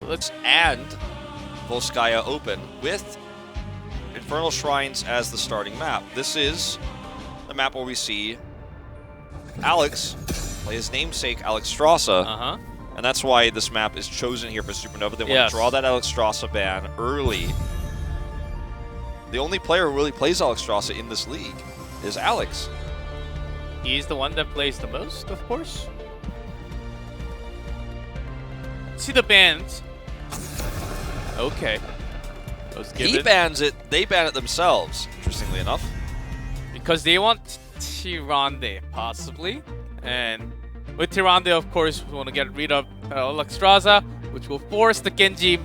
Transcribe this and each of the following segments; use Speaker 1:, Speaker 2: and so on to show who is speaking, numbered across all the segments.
Speaker 1: let's and Volskaya open with Infernal Shrines as the starting map. This is the map where we see Alex play his namesake, Alex Strasza. And that's why this map is chosen here for Supernova. They want to draw that Alex Strasza ban early. The only player who really plays Alex Strasza in this league is Alex.
Speaker 2: He's the one that plays the most, of course. See the bans. Okay.
Speaker 1: He bans it, they ban it themselves, interestingly enough.
Speaker 2: Because they want Tyrande, possibly. And with Tyrande, of course, we want to get rid of Alex Strasza, which will force the Genji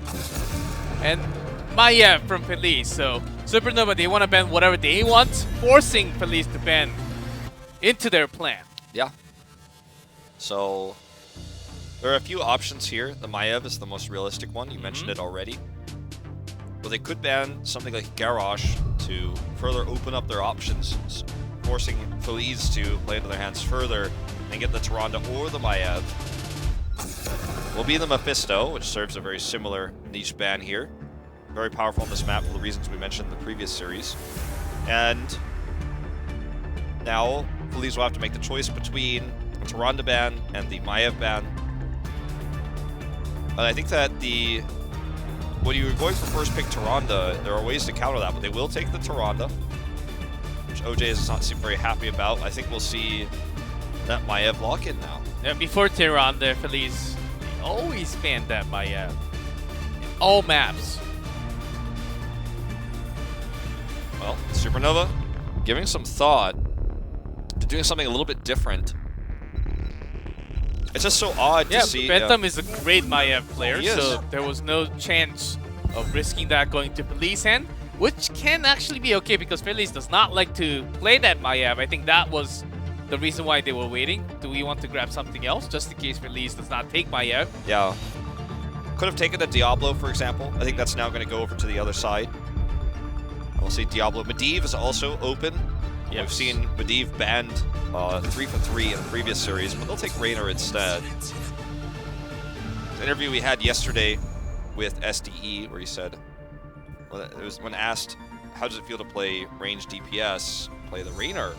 Speaker 2: and Maya from Felice. So Supernova, they want to ban whatever they want, forcing Felice to ban into their plan.
Speaker 1: Yeah. So there are a few options here. The Maiev is the most realistic one. You mentioned it already. Well, they could ban something like Garrosh to further open up their options, forcing Felice to play into their hands further and get the Tyrande or the Maiev. Will be the Mephisto, which serves a very similar niche ban here. Very powerful on this map for the reasons we mentioned in the previous series. And now Felice will have to make the choice between the Tyrande ban and the Maiev ban. And I think that when you're going for first pick Tyrande, there are ways to counter that, but they will take the Tyrande, which OJ does not seem very happy about. I think we'll see that Maiev lock in now.
Speaker 2: Yeah, before Tyrande, Felice always banned that Maiev in all maps.
Speaker 1: Well, Supernova giving some thought to doing something a little bit different. It's just so odd to see.
Speaker 2: Bentham is a great Maiev player,
Speaker 1: He is.
Speaker 2: so there was no chance of risking that going to Felice hand, which can actually be okay because Felice does not like to play that Maiev. I think that was the reason why they were waiting. Do we want to grab something else just in case Felice does not take Maiev?
Speaker 1: Yeah. Could have taken a Diablo, for example. I think that's now going to go over to the other side. We'll see Diablo. Medivh is also open. Yep. We've seen Medivh banned 3 for 3 in the previous series, but they'll take Raynor instead. The interview we had yesterday with SDE, where he said, well, it was when asked, how does it feel to play range DPS, play the Raynor?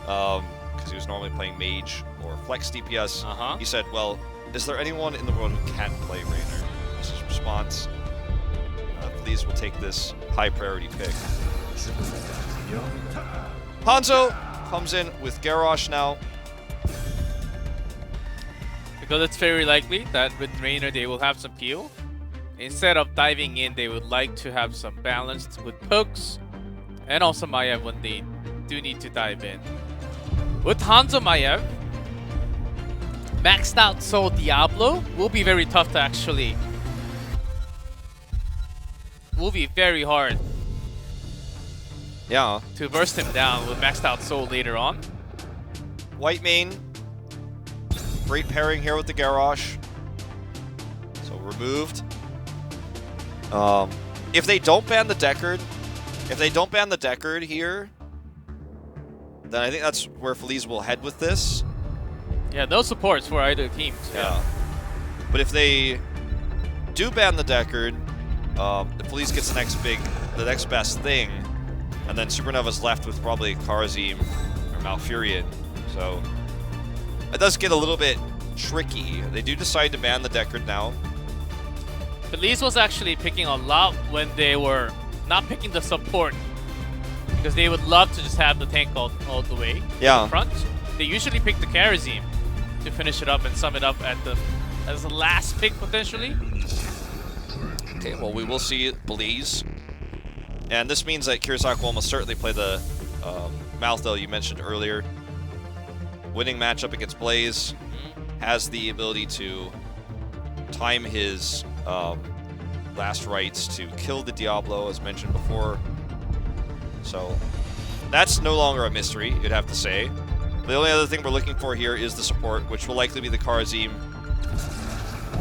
Speaker 1: Because he was normally playing Mage or Flex DPS. He said, well, is there anyone in the world who can't play Raynor? This is his response. Felice will take this high priority pick. Hanzo comes in with Garrosh now.
Speaker 2: Because it's very likely that with Raynor they will have some peel. Instead of diving in, they would like to have some balance with pokes and also Maiev when they do need to dive in. With Hanzo Maiev, maxed out Soul Diablo will be very tough to actually. Will be very hard.
Speaker 1: Yeah.
Speaker 2: To burst him down with maxed out Soul later on.
Speaker 1: White main. Great pairing here with the Garrosh. So removed. If they don't ban the Deckard, here, then I think that's where Felice will head with this.
Speaker 2: Yeah, no supports for either team.
Speaker 1: Yeah. But if they do ban the Deckard, Felice gets the next best thing, and then Supernova's left with probably Kharazim or Malfurion. So it does get a little bit tricky. They do decide to ban the Deckard now.
Speaker 2: Felice was actually picking a lot when they were not picking the support, because they would love to just have the tank all the way in front. They usually pick the Kharazim to finish it up and sum it up as the last pick potentially.
Speaker 1: Okay, well, we will see Blaze. And this means that Kirisak will almost certainly play the Malthael you mentioned earlier. Winning matchup against Blaze. Has the ability to time his last rites to kill the Diablo, as mentioned before. So that's no longer a mystery, you'd have to say. The only other thing we're looking for here is the support, which will likely be the Kharazim.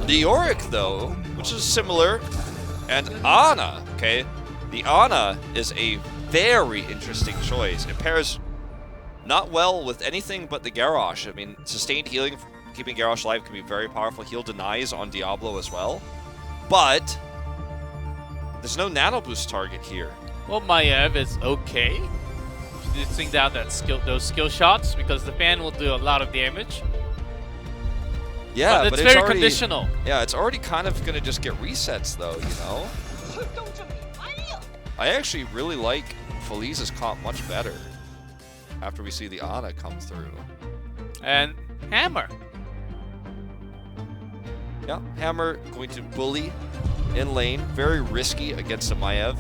Speaker 1: The Yorick, though, which is similar, and Ana, okay? The Ana is a very interesting choice. It pairs not well with anything but the Garrosh. I mean, sustained healing, keeping Garrosh alive can be very powerful. Heal denies on Diablo as well. but there's no nano boost target here.
Speaker 2: Well, Maiev is okay. Using down those skill shots because the fan will do a lot of damage.
Speaker 1: Yeah,
Speaker 2: but
Speaker 1: but
Speaker 2: it's very
Speaker 1: already,
Speaker 2: conditional.
Speaker 1: Yeah, it's already kind of gonna just get resets though, you know? I actually really like Felice's comp much better after we see the Ana come through.
Speaker 2: And Hammer.
Speaker 1: Yeah, Hammer going to bully in lane. Very risky against a Maiev,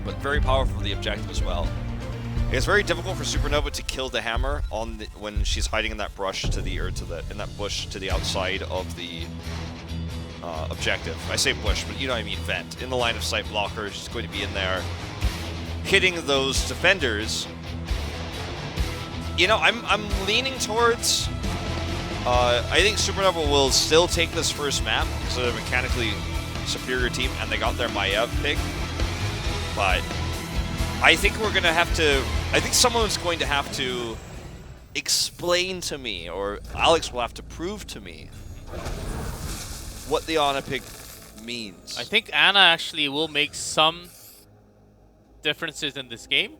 Speaker 1: but very powerful for the objective as well. It's very difficult for Supernova to kill the Hammer on when she's hiding in that brush to the in that bush to the outside of the objective. I say bush, but you know what I mean, vent. In the line of sight blocker, she's going to be in there hitting those defenders. You know, I'm leaning towards. I think Supernova will still take this first map because they're a mechanically superior team and they got their Maiev pick. But I think we're gonna have to. I think someone's going to have to explain to me, or Alex will have to prove to me, what the Ana pick means.
Speaker 2: I think Ana actually will make some differences in this game.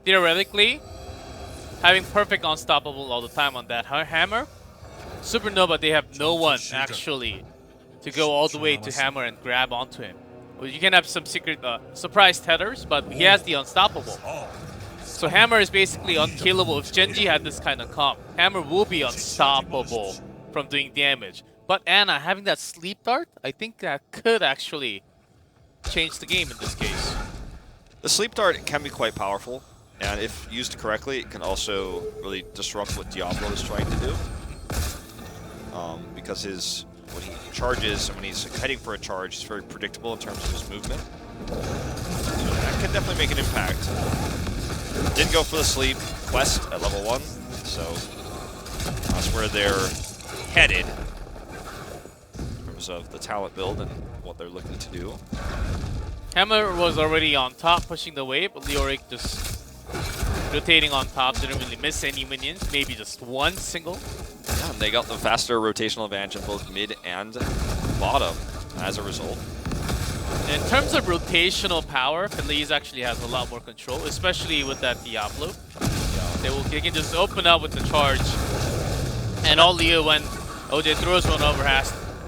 Speaker 2: Theoretically, having perfect unstoppable all the time on that Hammer, Supernova, they have no one actually to go all the way to Hammer and grab onto him. Well, you can have some secret surprise tethers, but he has the unstoppable. So Hammer is basically unkillable. If Genji had this kind of comp, Hammer will be unstoppable from doing damage. But Ana, having that sleep dart, I think that could actually change the game in this case.
Speaker 1: The sleep dart can be quite powerful, and if used correctly, it can also really disrupt what Diablo is trying to do. Because when he charges and when he's heading for a charge, he's very predictable in terms of his movement. So that can definitely make an impact. Didn't go for the sleep quest at level 1, so that's where they're headed in terms of the talent build and what they're looking to do.
Speaker 2: Hammer was already on top pushing the wave, but Leoric just rotating on top, didn't really miss any minions, maybe just one single.
Speaker 1: Yeah, and they got the faster rotational advantage in both mid and bottom as a result.
Speaker 2: In terms of rotational power, Felice actually has a lot more control, especially with that Diablo. They can just open up with the charge, and all Leo when OJ throws one over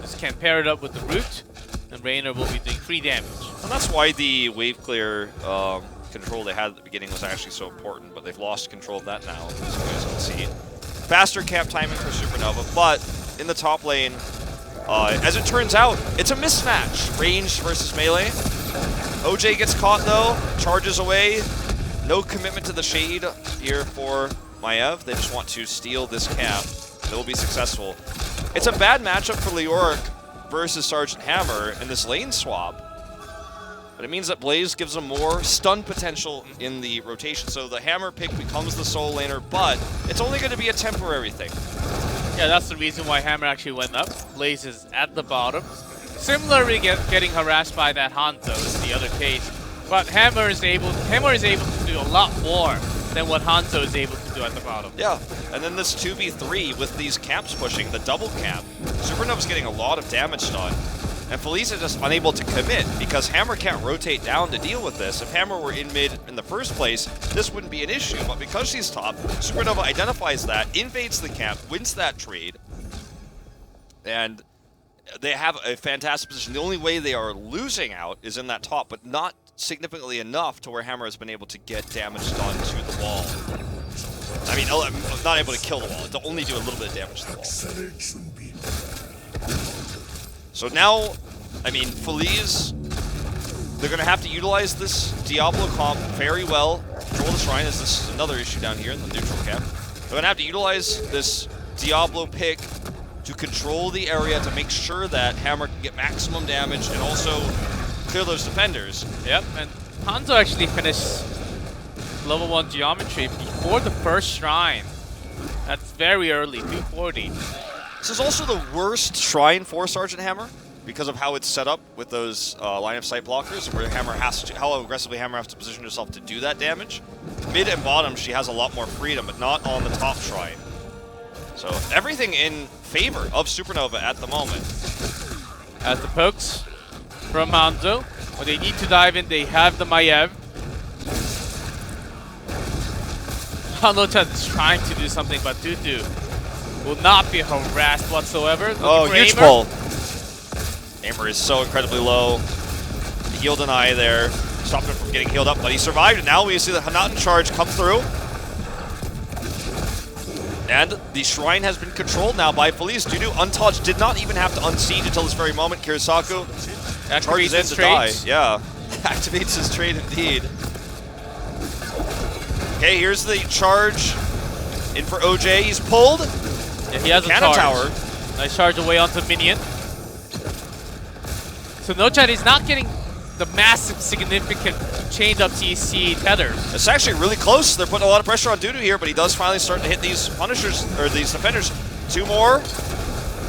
Speaker 2: just can pair it up with the root, and Raynor will be doing free damage.
Speaker 1: And that's why the wave clear control they had at the beginning was actually so important, but they've lost control of that now, as you guys can see. Faster camp timing for Supernova, but in the top lane, as it turns out, it's a mismatch. Ranged versus melee. OJ gets caught though, charges away. No commitment to the shade here for Maiev. They just want to steal this camp. They'll be successful. It's a bad matchup for Leoric versus Sergeant Hammer in this lane swap. But it means that Blaze gives them more stun potential in the rotation. So the Hammer pick becomes the solo laner, but it's only going to be a temporary thing.
Speaker 2: Yeah, that's the reason why Hammer actually went up. Blaze is at the bottom. Similarly, getting harassed by that Hanzo is the other case. But Hammer is able to do a lot more than what Hanzo is able to do at the bottom.
Speaker 1: Yeah, and then this 2v3 with these camps pushing, the double camp, Supernova's getting a lot of damage done. And Felice is just unable to commit because Hammer can't rotate down to deal with this. If Hammer were in mid in the first place, this wouldn't be an issue. But because she's top, Supernova identifies that, invades the camp, wins that trade, and they have a fantastic position. The only way they are losing out is in that top, but not significantly enough to where Hammer has been able to get damage done to the wall. I mean, not able to kill the wall, to only do a little bit of damage to the wall. So now, I mean, Felice, they're going to have to utilize this Diablo comp very well. Control the Shrine, as this is another issue down here in the neutral camp. They're going to have to utilize this Diablo pick to control the area to make sure that Hammer can get maximum damage and also clear those defenders.
Speaker 2: Yep, and Hanzo actually finished level 1 geometry before the first Shrine. That's very early, 240.
Speaker 1: This is also the worst Shrine for Sergeant Hammer because of how it's set up with those line of sight blockers, where Hammer has to, how aggressively Hammer has to position herself to do that damage. Mid and bottom, she has a lot more freedom, but not on the top Shrine. So everything in favor of Supernova at the moment.
Speaker 2: As the pokes from Hanzo. When they need to dive in, they have the Maiev. Hanochan is trying to do something, but Tutu will not be harassed whatsoever.
Speaker 1: Oh, huge pull. Aimer is so incredibly low. The heal deny there. Stopped him from getting healed up, but he survived. And now we see the Hanaten charge come through. And the shrine has been controlled now by Felice. Dudu untouched, did not even have to unseat until this very moment. Kirisaku charges in to die. Yeah, activates his trade indeed. Okay, here's the charge in for OJ. He's pulled.
Speaker 2: Yeah, he has a
Speaker 1: Cannon
Speaker 2: charge.
Speaker 1: tower.
Speaker 2: Nice charge away onto minion. So Nochan is not getting the massive, significant chained up TC tether.
Speaker 1: It's actually really close. They're putting a lot of pressure on Dudu here, but he does finally start to hit these punishers, or these defenders. 2 more.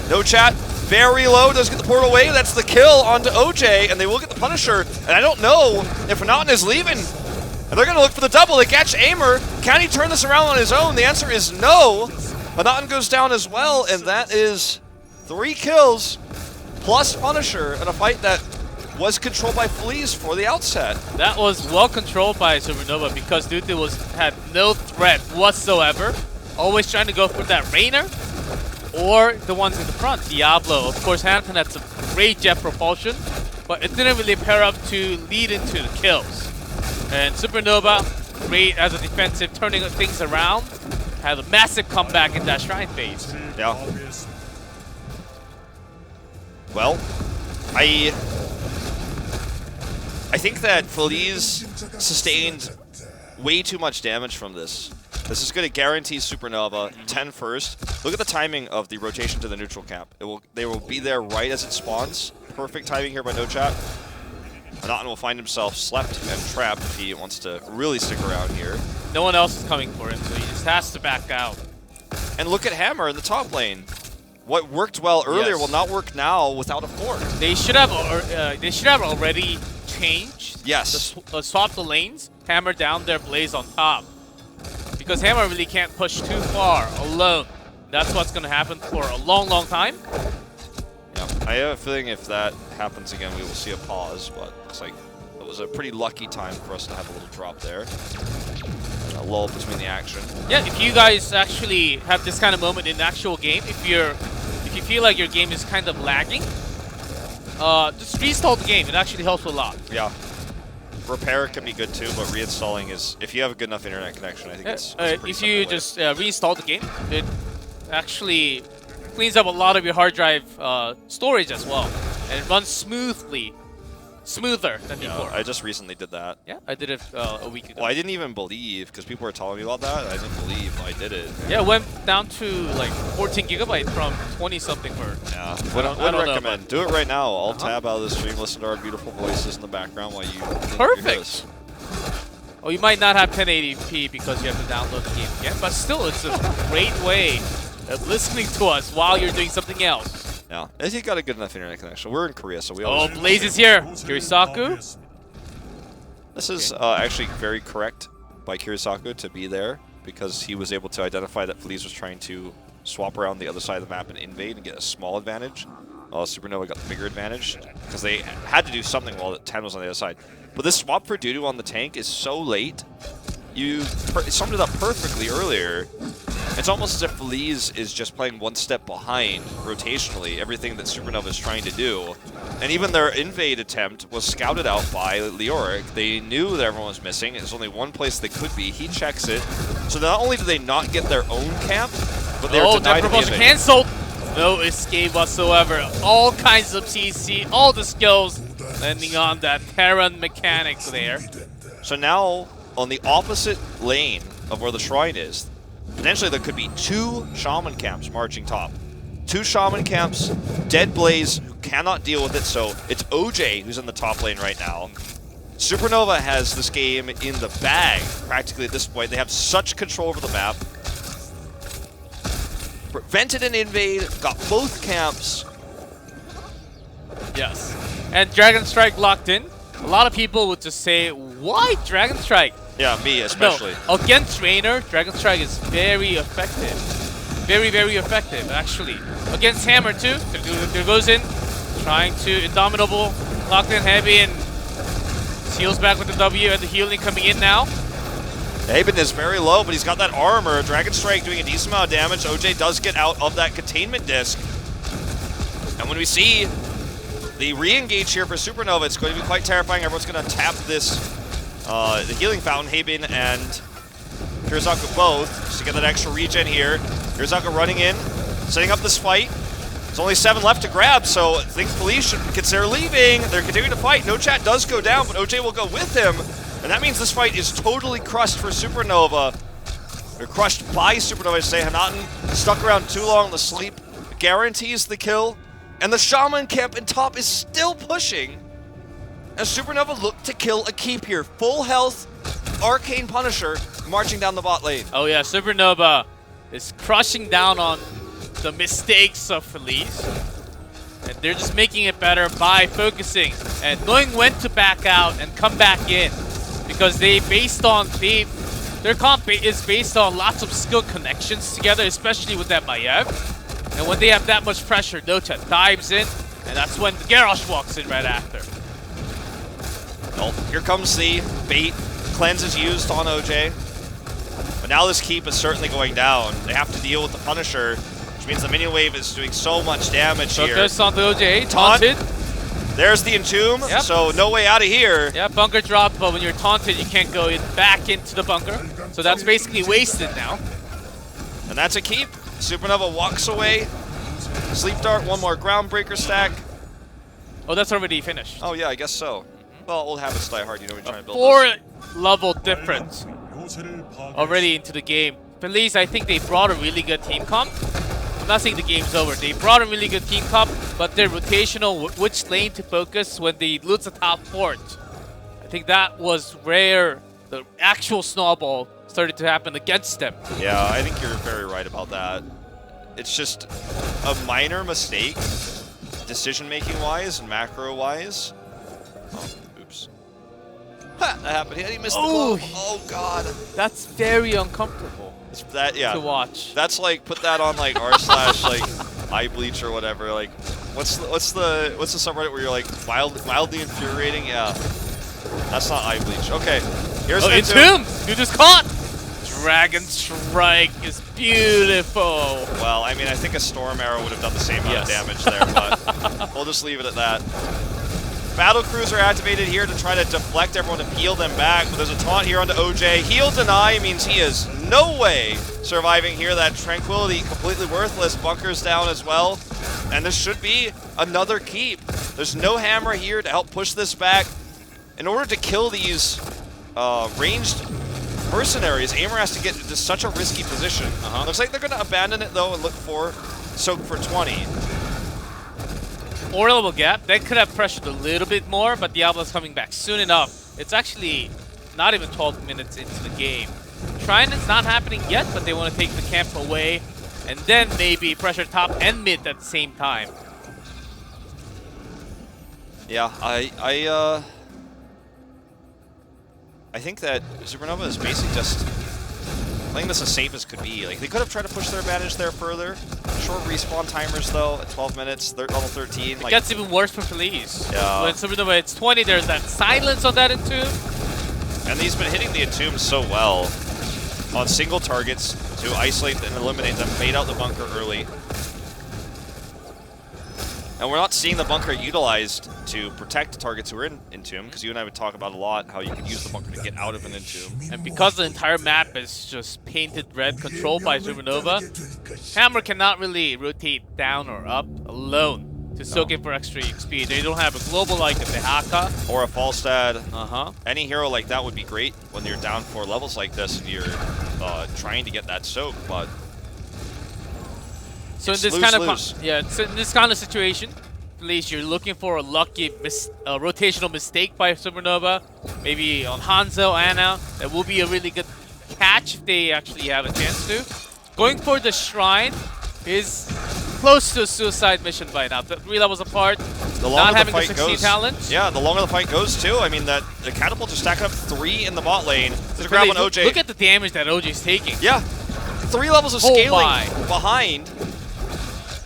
Speaker 1: No chat. Very low. Does get the portal away. That's the kill onto OJ, and they will get the Punisher. And I don't know if Hanaten is leaving. And they're going to look for the double. They catch Aimer. Can he turn this around on his own? The answer is no. Hanaten goes down as well, and that is 3 kills plus Punisher in a fight that was controlled by Felice for the outset.
Speaker 2: That was well controlled by Supernova because Dudu had no threat whatsoever. Always trying to go for that Rainer or the ones in the front. Diablo, of course, Hanaten had some great jet propulsion, but it didn't really pair up to lead into the kills. And Supernova, great as a defensive, turning things around, had a massive comeback in that shrine phase.
Speaker 1: Yeah. Well, I think that Felice sustained way too much damage from this. This is going to guarantee Supernova 10 first. Look at the timing of the rotation to the neutral camp. They will be there right as it spawns. Perfect timing here by No Chat. Hanaten will find himself slept and trapped if he wants to really stick around here.
Speaker 2: No one else is coming for him, so he just has to back out.
Speaker 1: And look at Hammer in the top lane. What worked well earlier will not work now without a fork.
Speaker 2: They should have already changed.
Speaker 1: Yes.
Speaker 2: Swap the lanes. Hammer down there, Blaze on top. Because Hammer really can't push too far alone. That's what's going to happen for a long, long time.
Speaker 1: Yeah, I have a feeling if that happens again, we will see a pause. But looks like it was a pretty lucky time for us to have a little drop there. A lull between the action.
Speaker 2: Yeah, if you guys actually have this kind of moment in the actual game, if you feel like your game is kind of lagging, just reinstall the game. It actually helps a lot.
Speaker 1: Yeah. Repair can be good too, but reinstalling is, if you have a good enough internet connection, I think it's
Speaker 2: if you just reinstall the game, it actually cleans up a lot of your hard drive storage as well, and it runs smoother than before.
Speaker 1: I just recently did that.
Speaker 2: Yeah, I did it a week ago.
Speaker 1: Well, I didn't even believe, because people were telling me about that, I didn't believe I did it.
Speaker 2: Yeah, it went down to like 14 gigabyte from 20-something for...
Speaker 1: Yeah, would recommend. Do it right now. I'll tab out of the stream, listen to our beautiful voices in the background while you...
Speaker 2: Perfect! Oh, you might not have 1080p because you have to download the game again, but still, it's a great way of listening to us while you're doing something else.
Speaker 1: Yeah, if you got a good enough internet connection. We're in Korea, so we always...
Speaker 2: Oh, Blaze is here! Kirisaku?
Speaker 1: This is actually very correct by Kirisaku to be there, because he was able to identify that Felice was trying to swap around the other side of the map and invade and get a small advantage. Supernova got the bigger advantage, because they had to do something while 10 was on the other side. But this swap for Dudu on the tank is so late. You summed it up perfectly earlier. It's almost as if Felice is just playing one step behind, rotationally, everything that Supernova is trying to do. And even their invade attempt was scouted out by Leoric. They knew that everyone was missing. There's only one place they could be. He checks it. So not only do they not get their own camp, but they're denied the invade.
Speaker 2: Cancelled! No escape whatsoever. All kinds of CC, all the skills, landing on that Terran mechanics there.
Speaker 1: So now, on the opposite lane of where the shrine is, potentially there could be 2 Shaman camps marching top. 2 Shaman camps, Dead Blaze, who cannot deal with it, so it's OJ who's in the top lane right now. Supernova has this game in the bag, practically at this point. They have such control over the map. Prevented an invade, got both camps.
Speaker 2: Yes. And Dragon Strike locked in. A lot of people would just say, why Dragon Strike?
Speaker 1: Yeah, me especially.
Speaker 2: No, against Rainer, Dragon Strike is very effective. Very, very effective, actually. Against Hammer, too. There goes in. trying to Indomitable, locked in heavy, and seals back with the W, and the healing coming in now.
Speaker 1: Haben is very low, but he's got that armor. Dragon Strike doing a decent amount of damage. OJ does get out of that containment disc. And when we see the re-engage here for Supernova, it's going to be quite terrifying. Everyone's going to tap this, the healing fountain. Haben and Kirisaku both, just to get that extra regen here. Kirisaku running in, setting up this fight. There's only 7 left to grab, so I think Felice should consider leaving. They're continuing to fight. No Chat does go down, but OJ will go with him. And that means this fight is totally crushed for Supernova. Or crushed by Supernova, I say. Hanaten stuck around too long. The sleep guarantees the kill. And the Shaman camp in top is still pushing. As Supernova look to kill a keep here. Full health, Arcane Punisher marching down the bot lane.
Speaker 2: Oh yeah, Supernova is crushing down on the mistakes of Felice. And they're just making it better by focusing and knowing when to back out and come back in. Because their comp is based on lots of skill connections together, especially with that Maiev. And when they have that much pressure, Nochat dives in, and that's when Garrosh walks in right after.
Speaker 1: Well, here comes the bait. Cleanse is used on OJ. But now this keep is certainly going down. They have to deal with the Punisher, which means the minion wave is doing so much damage here.
Speaker 2: Focus on the OJ, taunted.
Speaker 1: There's the Entomb,
Speaker 2: yep.
Speaker 1: So no way out of here.
Speaker 2: Yeah, bunker drop, but when you're taunted, you can't go back into the bunker. So that's basically wasted now.
Speaker 1: And that's a keep. Supernova walks away. Sleep Dart, one more Groundbreaker stack.
Speaker 2: Oh, that's already finished.
Speaker 1: Oh yeah, I guess so. Well, old habits die hard, you know we're trying to build
Speaker 2: 4-level difference already into the game. Felice, I think they brought a really good team comp. I'm not saying the game's over. They brought a really good team comp, but they're rotational, which lane to focus when they lose the top fort. I think that was where the actual snowball started to happen against them.
Speaker 1: Yeah, I think you're very right about that. It's just a minor mistake, decision-making wise and macro-wise. Oh, oops. Ha! That happened. He missed the glove. Oh god.
Speaker 2: That's very uncomfortable.
Speaker 1: That, yeah.
Speaker 2: To watch.
Speaker 1: That's like, put that on like r/ like eye bleach or whatever. Like, what's the subreddit where you're like mildly infuriating? Yeah. That's not eye bleach. Okay. Here's the
Speaker 2: Entomb! You just caught! Dragon Strike is beautiful.
Speaker 1: Well, I mean, I think a Storm Arrow would have done the same amount of damage there, but we'll just leave it at that. Battle Cruiser activated here to try to deflect everyone and peel them back, but there's a taunt here onto OJ. Heal deny means he is no way surviving here. That Tranquility completely worthless. Bunker's down as well, and this should be another keep. There's no hammer here to help push this back. In order to kill these ranged mercenaries, Aimer has to get into such a risky position. Looks like they're going to abandon it though and look for Soak for 20.
Speaker 2: 4-level gap. They could have pressured a little bit more, but Diablo's coming back soon enough. It's actually not even 12 minutes into the game. Shrine is not happening yet, but they want to take the camp away and then maybe pressure top and mid at the same time.
Speaker 1: Yeah, I think that Supernova is basically just playing this as safe as could be. Like, they could have tried to push their advantage there further. Short respawn timers, though, at 12 minutes, level 13.
Speaker 2: It gets even worse for Felice.
Speaker 1: Yeah.
Speaker 2: When Supernova it's 20, there's that silence on that Entomb.
Speaker 1: And he's been hitting the Entomb so well on single targets to isolate and eliminate them, bait out the bunker early. And we're not seeing the bunker utilized to protect targets who are in Entomb, because you and I would talk about a lot how you could use the bunker to get out of an Entomb.
Speaker 2: And because the entire map is just painted red, controlled by Supernova, Hammer cannot really rotate down or up alone to soak in for extra XP. They don't have a global like a Behaka.
Speaker 1: Or a Falstad. Any hero like that would be great when you're down 4 levels like this and you're trying to get that soak, but
Speaker 2: so in this in this kind of situation, at least you're looking for a lucky rotational mistake by Supernova, maybe on Hanzo, Ana. That will be a really good catch if they actually have a chance to. Going for the Shrine is close to a suicide mission by now. 3 levels apart, not having the 16 talent.
Speaker 1: Yeah, the longer the fight goes too. I mean, the catapults are stacking up 3 in the bot lane to grab on OJ.
Speaker 2: Look at the damage that OJ's taking.
Speaker 1: Yeah, 3 levels of scaling behind.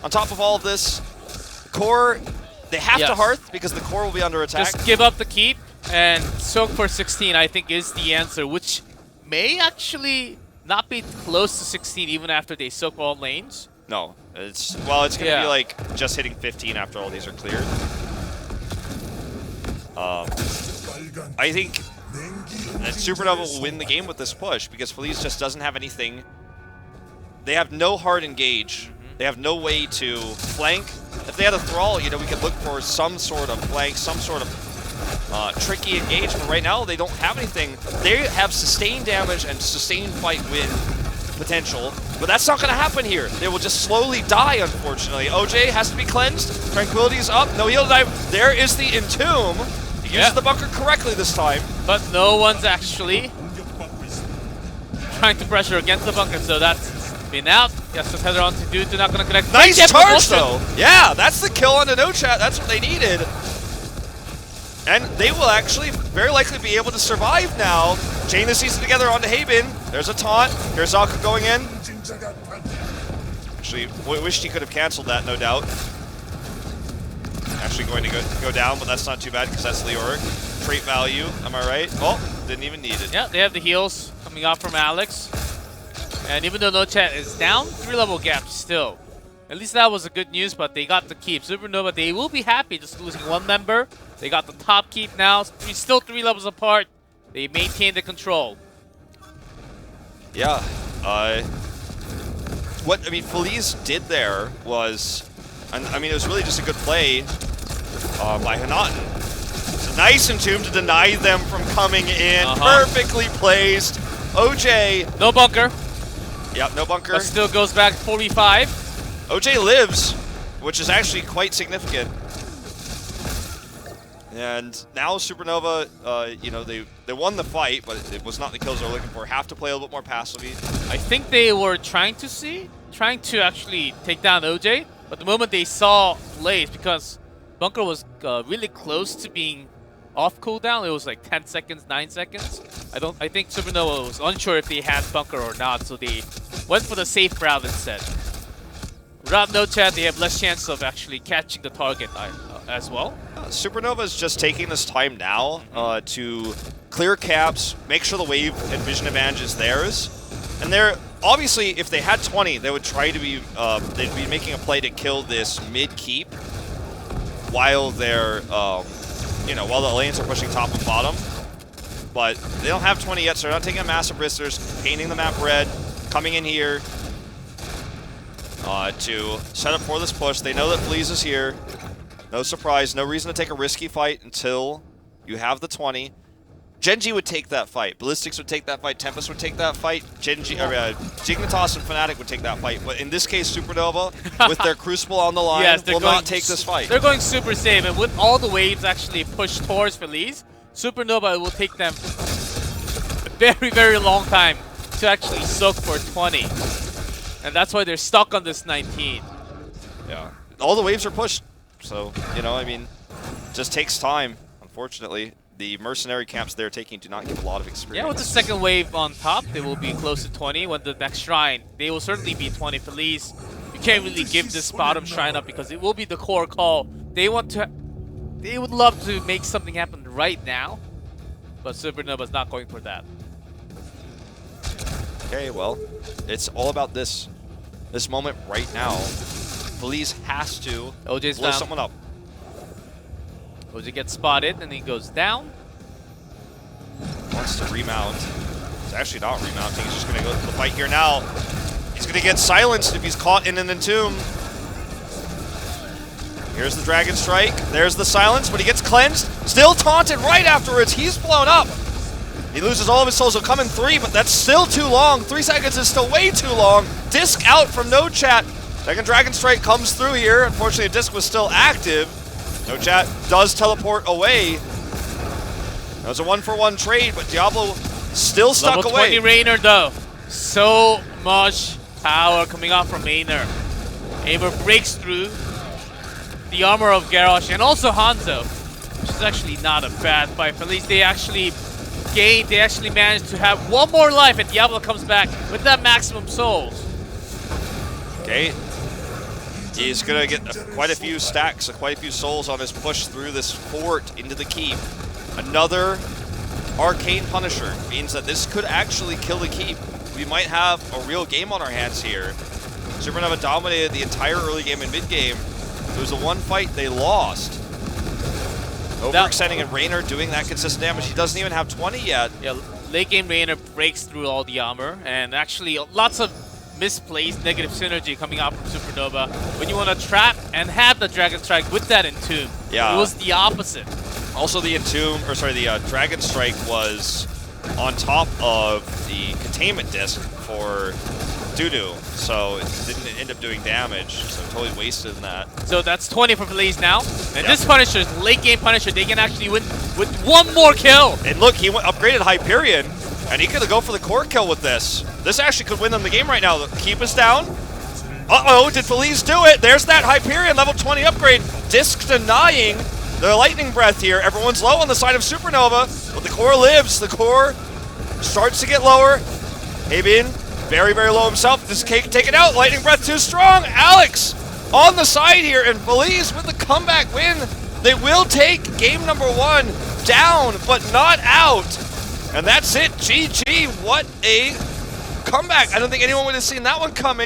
Speaker 1: On top of all of this, Core They have to
Speaker 2: Yes.
Speaker 1: Hearth because the core will be under attack.
Speaker 2: Just give up the keep and soak for 16, I think, is the answer, which may actually not be close to 16 even after they soak all lanes.
Speaker 1: No, it's going to be like just hitting 15 after all these are cleared. I think that Supernova will win the game with this push because Felice just doesn't have anything. They have no hard engage. They have no way to flank. If they had a Thrall, you know, we could look for some sort of flank, some sort of tricky engage, but right now they don't have anything. They have sustained damage and sustained fight win potential, but that's not going to happen here. They will just slowly die, unfortunately. OJ has to be cleansed. Tranquility's up. No heal dive. There is the Entomb. He uses the bunker correctly this time.
Speaker 2: But no one's actually trying to pressure against the bunker, so that's been out. Yes, the tether on to do. They're not going to connect.
Speaker 1: Nice charge, though. Yeah, that's the kill on the no chat. That's what they needed. And they will actually very likely be able to survive now. Chain the season together onto Haben. There's a taunt. Hirozaka going in. Actually, wished he could have canceled that, no doubt. Actually going to go down, but that's not too bad because that's Leoric. Trait value, am I right? Oh, didn't even need it.
Speaker 2: Yeah, they have the heals coming off from Alex. And even though No Chat is down, 3-level gap still. At least that was a good news, but they got the keep. Supernova, they will be happy just losing one member. They got the top keep now. Still 3 levels apart. They maintain the control.
Speaker 1: Yeah. What Felice did there was, I mean, it was really just a good play by Hanaten. It's a nice Entomb to deny them from coming in. Perfectly placed. OJ.
Speaker 2: No bunker.
Speaker 1: Yep, no bunker.
Speaker 2: But still goes back 45.
Speaker 1: OJ lives, which is actually quite significant. And now Supernova, you know, they won the fight, but it was not the kills they were looking for. Have to play a little bit more passively.
Speaker 2: I think they were trying to actually take down OJ, but the moment they saw Blaze, because Bunker was really close to being off cooldown, it was like 10 seconds, 9 seconds. I think Supernova was unsure if they had Bunker or not, so they went for the safe route instead. Without No Chat, they have less chance of actually catching the target as well.
Speaker 1: Supernova is just taking this time now to clear caps, make sure the wave and vision advantage is theirs. And they're obviously, if they had 20, they would try to be, they'd be making a play to kill this mid keep while they're, you know, while the lanes are pushing top and bottom. But they don't have 20 yet, so they're not taking a massive risk. They're just painting the map red, coming in here to set up for this push. They know that Felice is here. No surprise, no reason to take a risky fight until you have the 20. Genji would take that fight. Ballistics would take that fight. Tempest would take that fight. Dignitas and Fnatic would take that fight. But in this case, Supernova, with their Crucible on the line, will not take this fight.
Speaker 2: They're going super safe, and with all the waves actually pushed towards Felice, Supernova will take them a very, very long time to actually soak for 20. And that's why they're stuck on this 19.
Speaker 1: Yeah. All the waves are pushed. So, you know, I mean, it just takes time, unfortunately. The mercenary camps they're taking do not give a lot of experience.
Speaker 2: Yeah, with the second wave on top, they will be close to 20. When the next shrine, they will certainly be 20. Felice, you can't really give this bottom shrine up because it will be the core call. They would love to make something happen right now, but Supernova's not going for that.
Speaker 1: Okay, well, it's all about this moment right now. Felice has to
Speaker 2: OJ's
Speaker 1: blow
Speaker 2: down.
Speaker 1: someone up.
Speaker 2: OJ gets spotted and he goes down.
Speaker 1: Wants to remount. He's actually not remounting. He's just going to go to the fight here now. He's going to get silenced if he's caught in an Entomb. Here's the Dragon Strike. There's the silence, but he gets cleansed. Still taunted right afterwards. He's blown up. He loses all of his souls. He'll come in 3, but that's still too long. 3 seconds is still way too long. Disc out from No Chat. Second Dragon Strike comes through here. Unfortunately, the disc was still active. No Chat does teleport away. That was a 1-for-1 trade, but Diablo still stuck
Speaker 2: Level
Speaker 1: away.
Speaker 2: 20 Rainer though. So much power coming out from Rainer. Aver breaks through the armor of Garrosh and also Hanzo, which is actually not a bad fight. At least they actually managed to have one more life and Diablo comes back with that maximum souls.
Speaker 1: Okay. He's going to get quite a few stacks, quite a few souls on his push through this fort into the keep. Another Arcane Punisher means that this could actually kill the keep. We might have a real game on our hands here. Supernova dominated the entire early game and mid game. It was a one fight they lost. Overextending and Raynor doing that consistent damage. He doesn't even have 20 yet.
Speaker 2: Yeah, late game Raynor breaks through all the armor, and actually lots of misplaced negative synergy coming out from Supernova. When you want to trap and have the Dragon Strike with that Entomb,
Speaker 1: yeah.
Speaker 2: It was the opposite.
Speaker 1: Also, the Dragon Strike was on top of the containment disc for Dudu, so it didn't end up doing damage, so totally wasted in that.
Speaker 2: So that's 20 for Felice now, and this Punisher, late game Punisher, they can actually win with one more kill.
Speaker 1: And look, he upgraded Hyperion, and he could go for the core kill with this. This actually could win them the game right now. Keep us down. Uh-oh, did Felice do it? There's that Hyperion level 20 upgrade. Disc denying the Lightning Breath here. Everyone's low on the side of Supernova, but the core lives. The core starts to get lower. Habin, very, very low himself. This cake taken out. Lightning Breath too strong. Alex on the side here, and Felice with the comeback win. They will take game number 1 down, but not out. And that's it. GG. What a comeback. I don't think anyone would have seen that one coming.